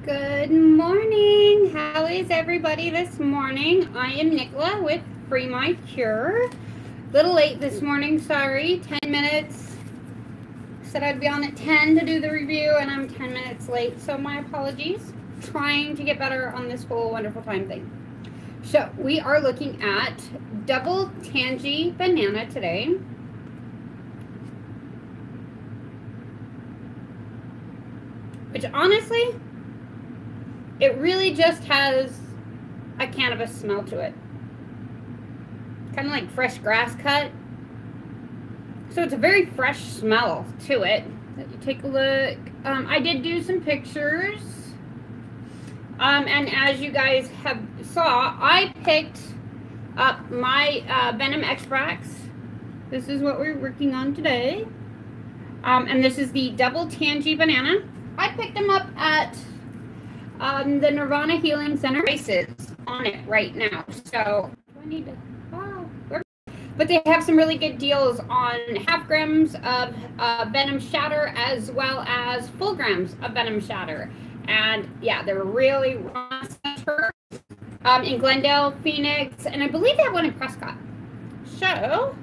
Good morning. How is everybody this morning? I am Nicola with Free My Cure. Little late this morning, sorry. 10 minutes. Said I'd be on at 10 to do the review, and I'm 10 minutes late, so my apologies. Trying to get better on this whole wonderful time thing. So we are looking at Double Tangie Banana today. Which honestly, it really just has a cannabis smell to it. Kind of like fresh grass cut. So it's a very fresh smell to it. Let you take a look. I did do some pictures. And as you guys saw, I picked up my Venom Extracts. This is what we're working on today. And this is the Double Tangie Banana. I picked them up at the Nirvana Healing Center. Prices on it right now. So do I need to? But they have some really good deals on half grams of Venom Shatter as well as full grams of Venom Shatter. And yeah, they're really in Glendale, Phoenix, and I believe they have one in Prescott. So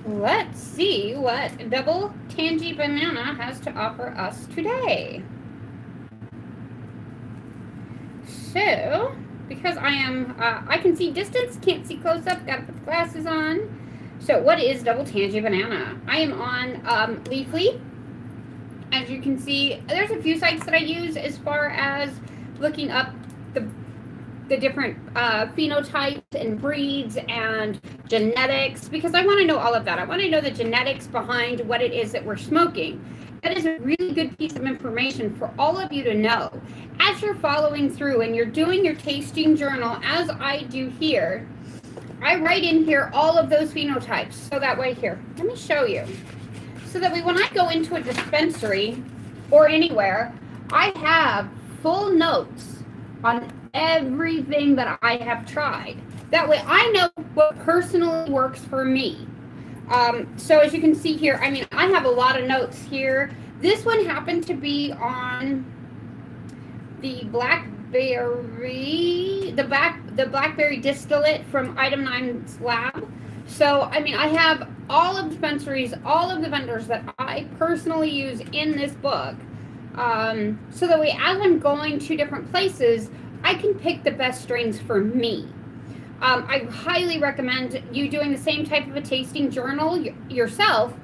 let's see what Double Tangie Banana has to offer us today. So, because I can see distance, can't see close up, gotta put the glasses on. So, what is Double Tangie Banana? I am on Leafly. As you can see, there's a few sites that I use as far as looking up the different phenotypes and breeds and genetics, because I want to know all of that. I want to know the genetics behind what it is that we're smoking. That is a really good piece of information for all of you to know. As you're following through and you're doing your tasting journal, as I do here, I write in here all of those phenotypes. So that way here, let me show you. So that way when I go into a dispensary or anywhere, I have full notes on everything that I have tried. That way I know what personally works for me. So as you can see here, I mean, I have a lot of notes here. This one happened to be on the blackberry, the blackberry distillate from Item 9's lab. So, I mean, I have all of the dispensaries, all of the vendors that I personally use in this book. So that way, as I'm going to different places, I can pick the best strains for me. I highly recommend you doing the same type of a tasting journal yourself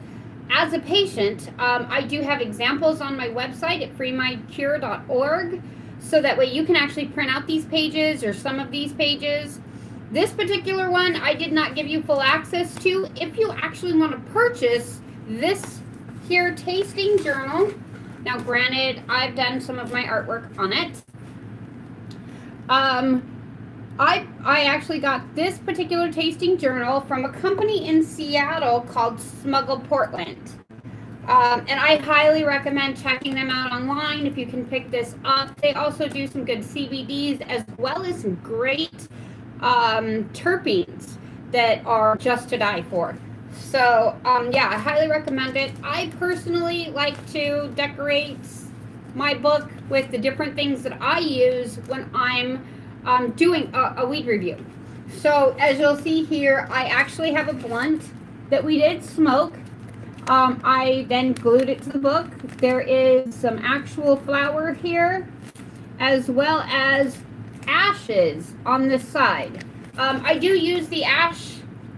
as a patient. I do have examples on my website at freemycure.org, so that way you can actually print out these pages or some of these pages. This particular one I did not give you full access to. If you actually want to purchase this here tasting journal, now granted I've done some of my artwork on it. I actually got this particular tasting journal from a company in Seattle called Smuggle Portland. And I highly recommend checking them out online if you can pick this up. They also do some good CBDs as well as some great terpenes that are just to die for. So, yeah, I highly recommend it. I personally like to decorate my book with the different things that I use when I'm doing a weed review. So as you'll see here, I actually have a blunt that we did smoke. I then glued it to the book. There is some actual flour here, as well as ashes on this side. I do use the ash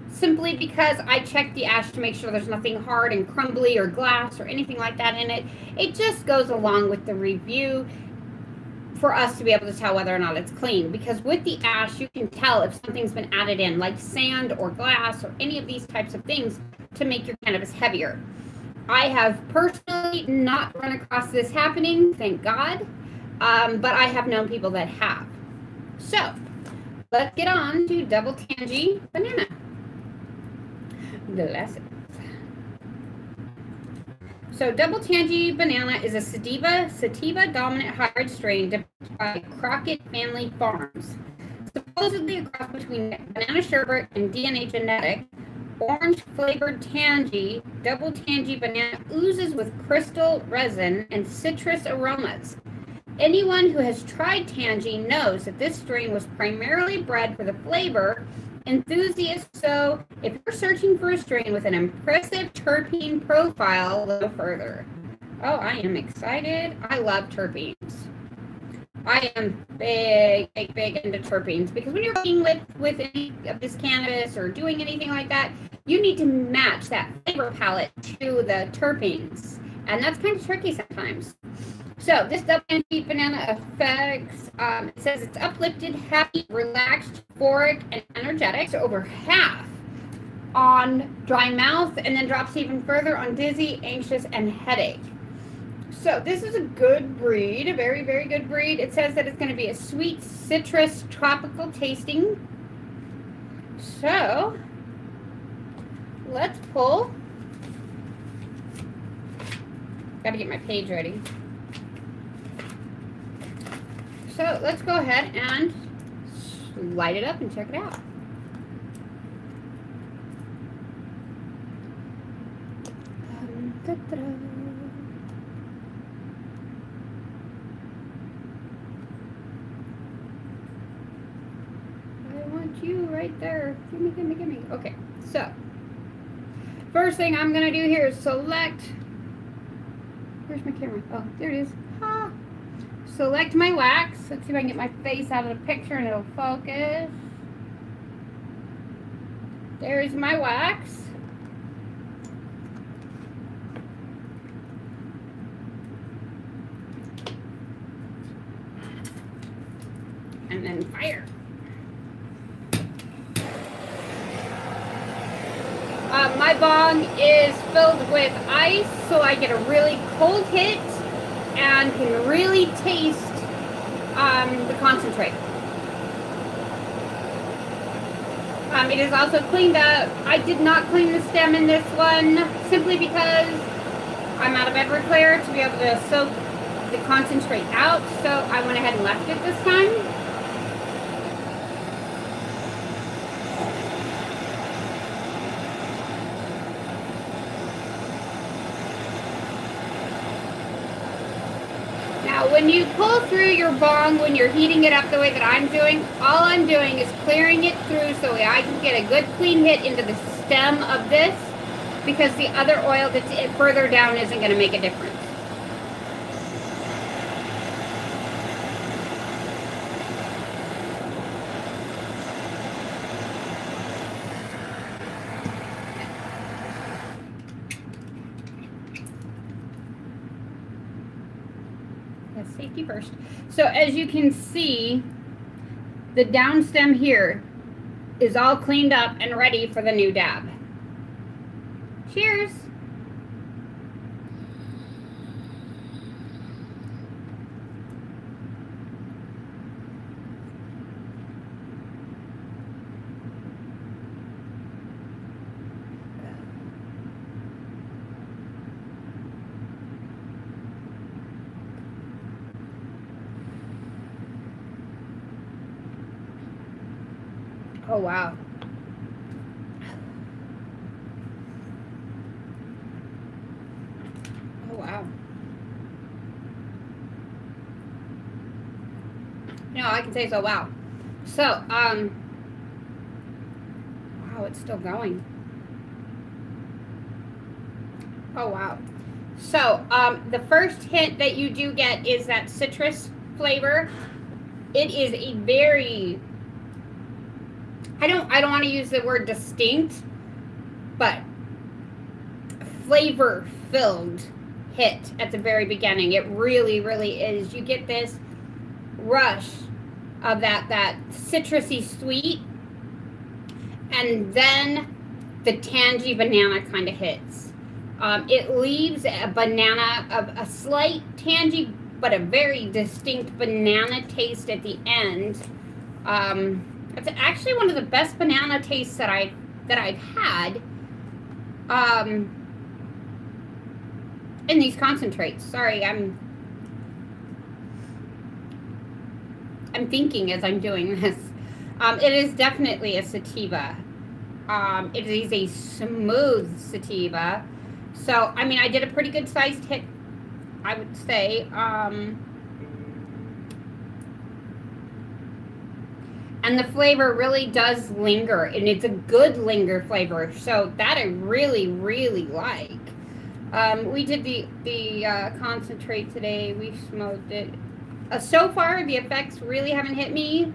simply because I check the ash to make sure there's nothing hard and crumbly or glass or anything like that in it. It just goes along with the review for us to be able to tell whether or not it's clean, because with the ash you can tell if something's been added in, like sand or glass or any of these types of things, to make your cannabis heavier. I have personally not run across this happening, thank God, but I have known people that have. So let's get on to Double Tangie Banana. Glasses. So Double Tangie Banana is a sativa dominant hybrid strain developed by Crockett Family Farms. Supposedly a cross between banana sherbet and DNA genetic, orange flavored tangie, Double Tangie Banana oozes with crystal resin and citrus aromas. Anyone who has tried Tangie knows that this strain was primarily bred for the flavor. Enthusiasts, so if you're searching for a strain with an impressive terpene profile, go further. Oh, I am excited. I love terpenes. I am big into terpenes, because when you're working with any of this cannabis or doing anything like that, you need to match that flavor palette to the terpenes, and that's kind of tricky sometimes. So this Double Tangie Banana effects, it says it's uplifted, happy, relaxed, euphoric, and energetic. So over half on dry mouth, and then drops even further on dizzy, anxious, and headache. So this is a good breed, a very, very good breed. It says that it's going to be a sweet, citrus, tropical tasting. So let's pull. Got to get my page ready. So let's go ahead and light it up and check it out. You right there. Gimme, gimme, gimme. Okay, so first thing I'm gonna do here is select. Where's my camera? Oh, there it is. Ah. Select my wax. Let's see if I can get my face out of the picture and it'll focus. There's my wax. And then fire. My bong is filled with ice, so I get a really cold hit and can really taste the concentrate. It is also cleaned up. I did not clean the stem in this one, simply because I'm out of Everclear to be able to soak the concentrate out, so I went ahead and left it this time. When you pull through your bong, when you're heating it up the way that I'm doing, all I'm doing is clearing it through so I can get a good clean hit into the stem of this, because the other oil that's further down isn't going to make a difference. Safety first. So as you can see, the down stem here is all cleaned up and ready for the new dab. Cheers. Oh, wow. Oh, wow. You know, I can say so, wow. So, wow, it's still going. Oh, wow. So, the first hint that you do get is that citrus flavor. It is a very... I don't want to use the word distinct, but flavor-filled hit at the very beginning. It really, really is. You get this rush of that citrusy sweet, and then the tangy banana kind of hits. It leaves a banana of a slight tangy, but a very distinct banana taste at the end. It's actually one of the best banana tastes that I've had in these concentrates. Sorry, I'm thinking as I'm doing this. It is definitely a sativa. It is a smooth sativa. So, I mean, I did a pretty good sized hit, I would say. And the flavor really does linger, and it's a good linger flavor. So that I really, really like. We did the concentrate today. We smoked it. So far, the effects really haven't hit me.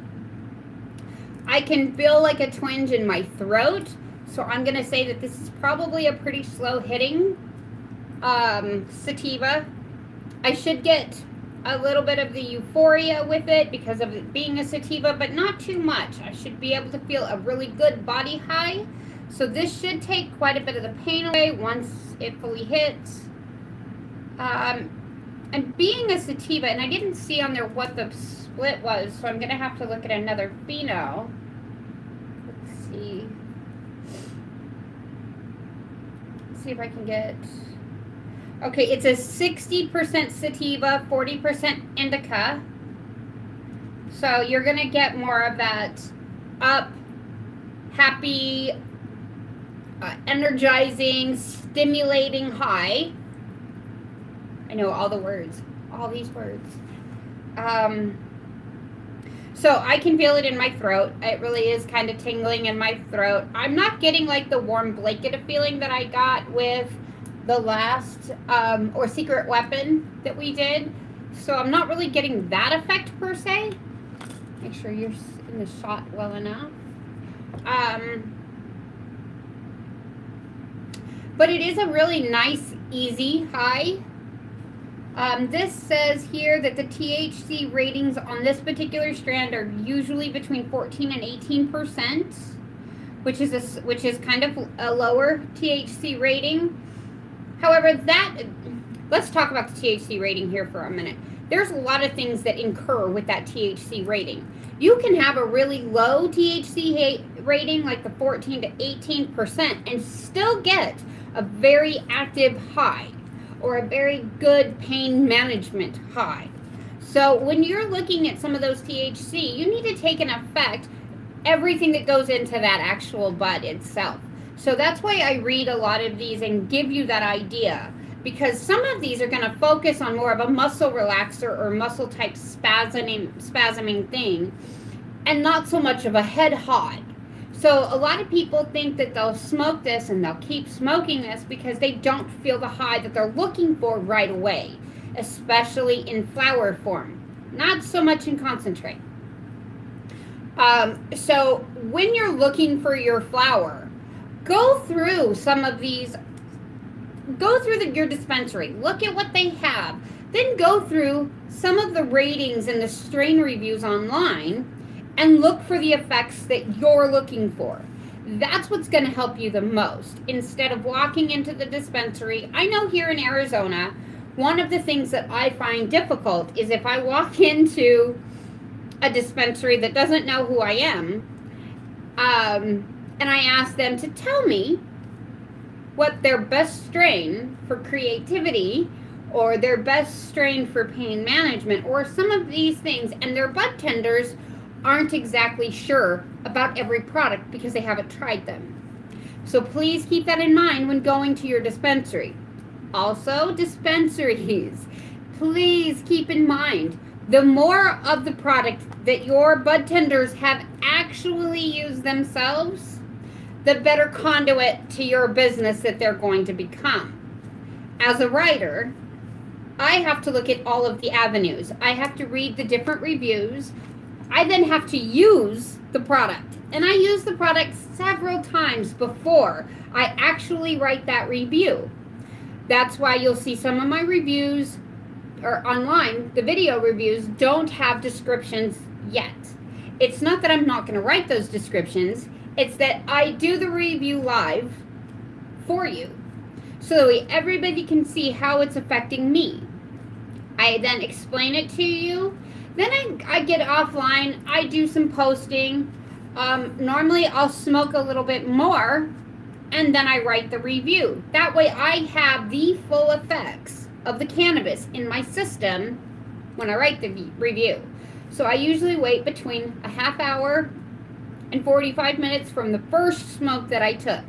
I can feel like a twinge in my throat. So I'm going to say that this is probably a pretty slow hitting sativa. I should get a little bit of the euphoria with it because of it being a sativa, but not too much. I should be able to feel a really good body high. So this should take quite a bit of the pain away once it fully hits. And being a sativa, and I didn't see on there what the split was, so I'm going to have to look at another pheno. Let's see. Let's see if I can get... Okay, it's a 60% sativa, 40% indica. So you're going to get more of that up, happy, energizing, stimulating high. I know all the words, all these words. So I can feel it in my throat. It really is kind of tingling in my throat. I'm not getting like the warm blanket of feeling that I got with the last or secret weapon that we did. So I'm not really getting that effect per se. Make sure you're in the shot well enough. But it is a really nice, easy high. This says here that the THC ratings on this particular strand are usually between 14 and 18%, which is kind of a lower THC rating. However, let's talk about the THC rating here for a minute. There's a lot of things that incur with that THC rating. You can have a really low THC rating, like the 14 to 18%, and still get a very active high or a very good pain management high. So when you're looking at some of those THC, you need to take in effect everything that goes into that actual bud itself. So that's why I read a lot of these and give you that idea, because some of these are going to focus on more of a muscle relaxer or muscle type spasming thing, and not so much of a head high. So a lot of people think that they'll smoke this and they'll keep smoking this because they don't feel the high that they're looking for right away, especially in flower form, not so much in concentrate. So when you're looking for your flower, go through some of these, go through your dispensary, look at what they have, then go through some of the ratings and the strain reviews online and look for the effects that you're looking for. That's what's going to help you the most, instead of walking into the dispensary. I know here in Arizona, one of the things that I find difficult is if I walk into a dispensary that doesn't know who I am, and I ask them to tell me what their best strain for creativity or their best strain for pain management or some of these things, and their bud tenders aren't exactly sure about every product because they haven't tried them. So please keep that in mind when going to your dispensary. Also, dispensaries, please keep in mind, the more of the product that your bud tenders have actually used themselves, the better conduit to your business that they're going to become. As a writer, I have to look at all of the avenues. I have to read the different reviews. I then have to use the product. And I use the product several times before I actually write that review. That's why you'll see some of my reviews or online, the video reviews don't have descriptions yet. It's not that I'm not going to write those descriptions. It's that I do the review live for you so that everybody can see how it's affecting me. I then explain it to you. Then I get offline. I do some posting. Normally I'll smoke a little bit more and then I write the review. That way I have the full effects of the cannabis in my system when I write the review. So I usually wait between a half hour and 45 minutes from the first smoke that I took.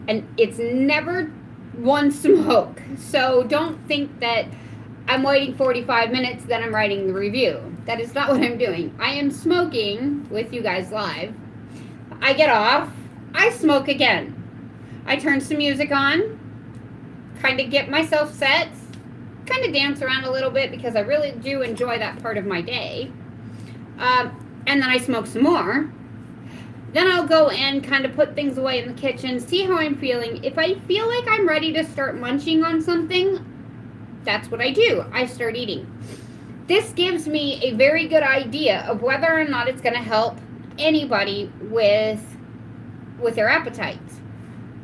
And it's never one smoke. So don't think that I'm waiting 45 minutes, then I'm writing the review. That is not what I'm doing. I am smoking with you guys live. I get off, I smoke again. I turn some music on, kind of get myself set, kind of dance around a little bit because I really do enjoy that part of my day. And then I smoke some more. Then I'll go in, kind of put things away in the kitchen, see how I'm feeling. If I feel like I'm ready to start munching on something, that's what I do. I start eating. This gives me a very good idea of whether or not it's going to help anybody with their appetite.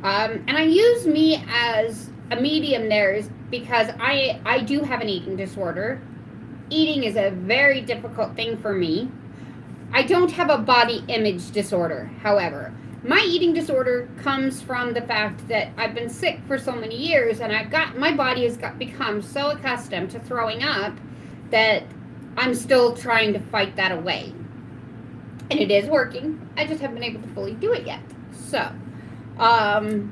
And I use me as a medium there because I do have an eating disorder. Eating is a very difficult thing for me. I don't have a body image disorder, however. My eating disorder comes from the fact that I've been sick for so many years, and my body has become so accustomed to throwing up that I'm still trying to fight that away. And it is working. I just haven't been able to fully do it yet. So, then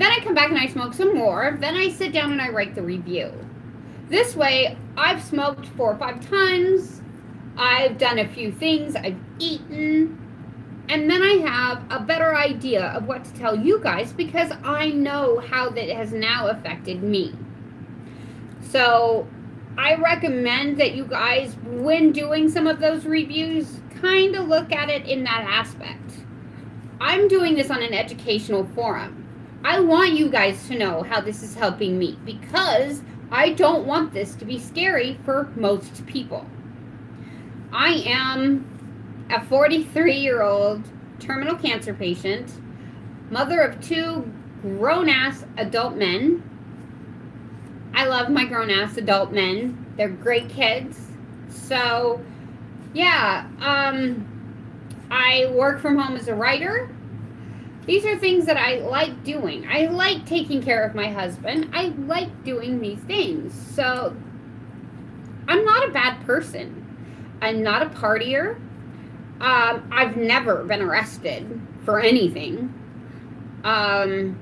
I come back and I smoke some more. Then I sit down and I write the review. This way, I've smoked 4 or 5 times. I've done a few things. I've eaten. And then I have a better idea of what to tell you guys because I know how that has now affected me. So I recommend that you guys, when doing some of those reviews, kind of look at it in that aspect. I'm doing this on an educational forum. I want you guys to know how this is helping me because I don't want this to be scary for most people. I am a 43-year-old terminal cancer patient, mother of 2 grown-ass adult men. I love my grown-ass adult men. They're great kids. So, yeah, I work from home as a writer. These are things that I like doing. I like taking care of my husband. I like doing these things. So, I'm not a bad person. I'm not a partier. I've never been arrested for anything. And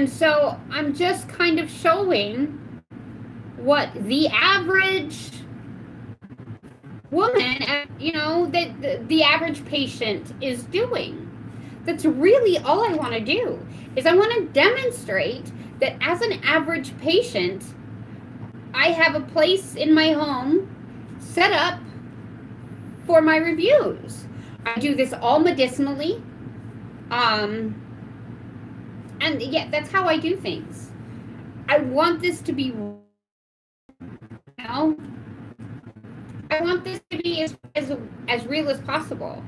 so I'm just kind of showing what the average woman, that the average patient is doing. That's really all I want to do, is I want to demonstrate that as an average patient, I have a place in my home set up for my reviews. I do this all medicinally. And yeah, that's how I do things. I want this to be, I want this to be as real as possible.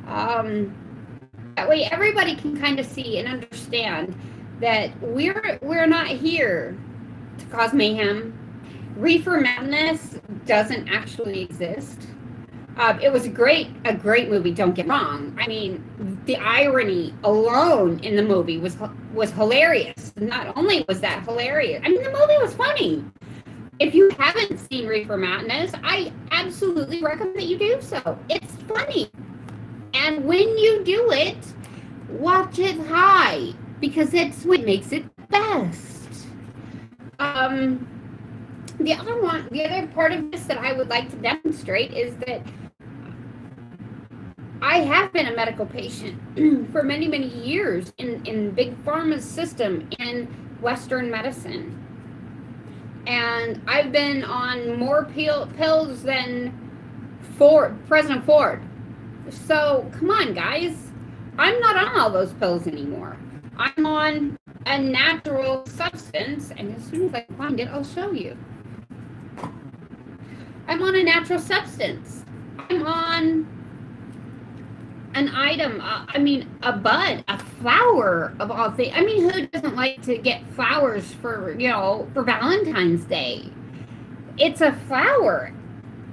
That way everybody can kind of see and understand that we're not here to cause mayhem. Reefer madness doesn't actually exist. It was a great movie, don't get me wrong. I mean, the irony alone in the movie was hilarious. Not only was that hilarious, I mean, the movie was funny. If you haven't seen Reefer Madness, I absolutely recommend that you do so. It's funny. And when you do it, watch it high, because that's what makes it best. The other part of this that I would like to demonstrate is that I have been a medical patient for many, many years in Big Pharma's system in Western medicine. And I've been on more pills than President Ford. So, come on, guys. I'm not on all those pills anymore. I'm on a natural substance, and as soon as I find it, I'll show you. I'm on a natural substance. I'm on an item, a bud, a flower of all things. I mean, who doesn't like to get flowers for Valentine's Day? It's a flower.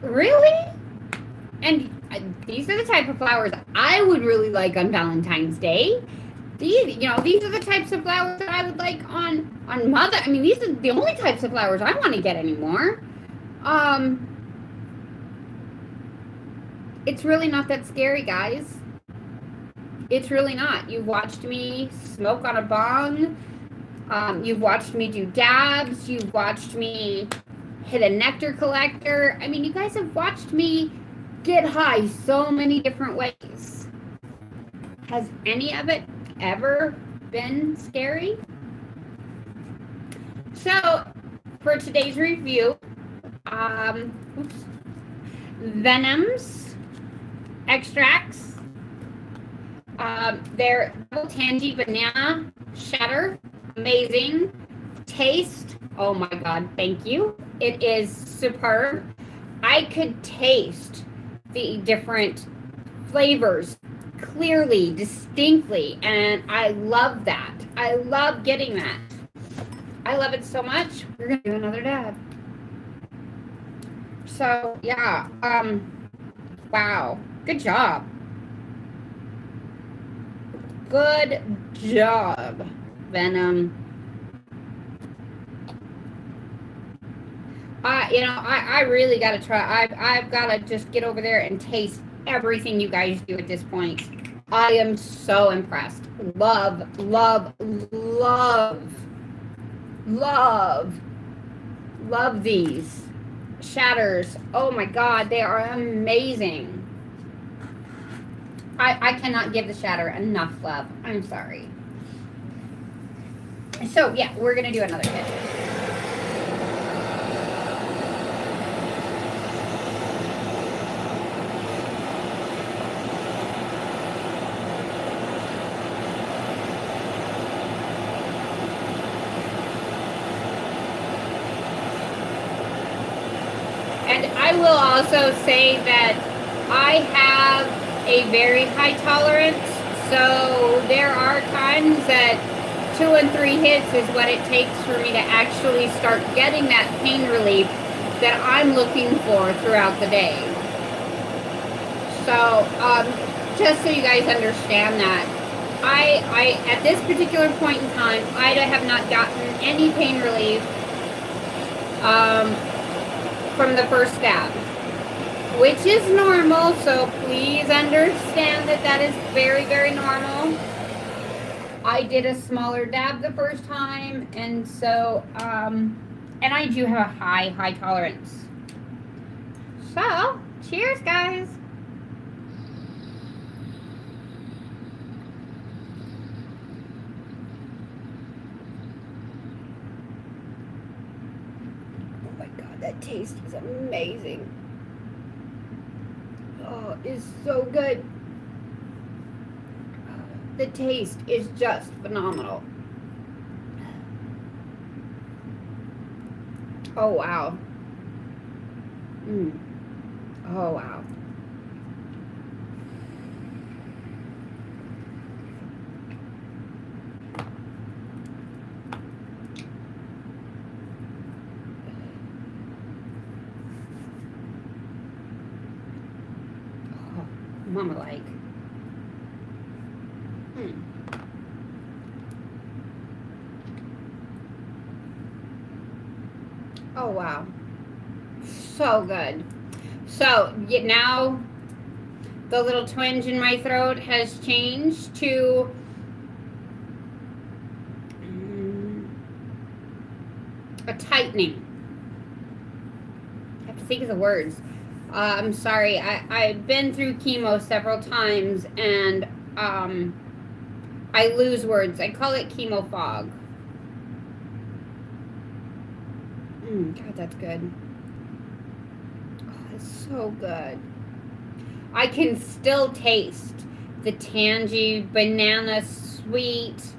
Really? And these are the type of flowers I would really like on Valentine's Day. These are the types of flowers that I would like on Mother. I mean, these are the only types of flowers I want to get anymore. It's really not that scary, guys. It's really not. You've watched me smoke on a bong. You've watched me do dabs. You've watched me hit a nectar collector. I mean, you guys have watched me get high so many different ways. Has any of it ever been scary? So, for today's review, Venom's Extracts. Their Double Tangie Banana Shatter. Amazing. Taste. Oh my God, thank you. It is superb. I could taste the different flavors clearly, distinctly, and I love that. I love getting that. I love it so much. We're gonna do another dab. So yeah, wow, good job. Good job, Venom. You know, I really got to try. I've got to just get over there and taste everything you guys do at this point. I am so impressed. Love, love, love, love, love these shatters. Oh my God, they are amazing. I cannot give the shatter enough love. I'm sorry. So yeah, we're gonna do another hit. And I will also say that I have a very high tolerance, so there are times that 2 and 3 hits is what it takes for me to actually start getting that pain relief that I'm looking for throughout the day. So just so you guys understand that, I at this particular point in time, I have not gotten any pain relief from the first dab, which is normal, so please understand that that is very, very normal. I did a smaller dab the first time, and so, and I do have a high tolerance. So, cheers, guys. Oh my God, that taste is amazing. Oh, it's so good. The taste is just phenomenal. Oh, wow. Oh, wow. Oh, mama like. Oh, wow. So good. So now the little twinge in my throat has changed to a tightening. I have to think of the words. I'm sorry. I've been through chemo several times, and I lose words. I call it chemo fog. God, that's good. Oh, it's so good. I can still taste the tangy banana sweet.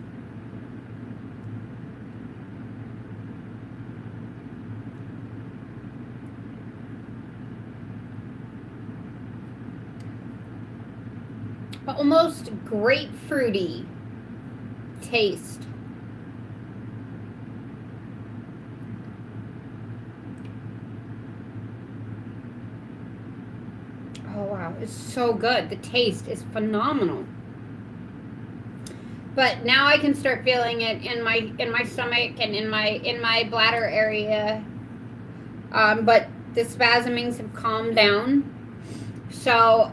Almost grapefruity taste. Oh wow, it's so good. The taste is phenomenal. But now I can start feeling it in my stomach and in my bladder area. But the spasmings have calmed down. So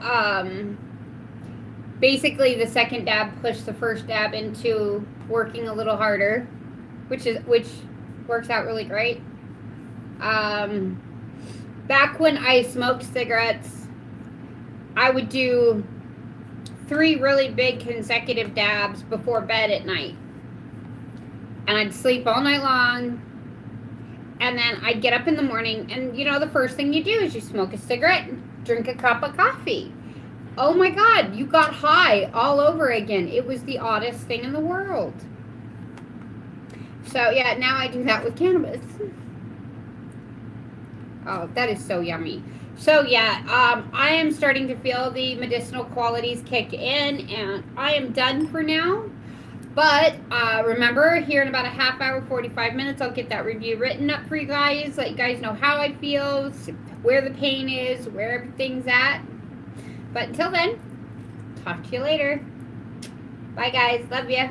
basically the second dab pushed the first dab into working a little harder. which works out really great. Back when I smoked cigarettes, I would do 3 really big consecutive dabs before bed at night. And I'd sleep all night long. And then I'd get up in the morning, and you know, the first thing you do is you smoke a cigarette and drink a cup of coffee. Oh my God, you got high all over again. It was the oddest thing in the world. So yeah, now I do that with cannabis. Oh, that is so yummy. So yeah, I am starting to feel the medicinal qualities kick in, and I am done for now. But remember, here in about a half hour, 45 minutes, I'll get that review written up for you guys. Let you guys know how I feel, where the pain is, where everything's at. But until then, talk to you later. Bye, guys. Love ya.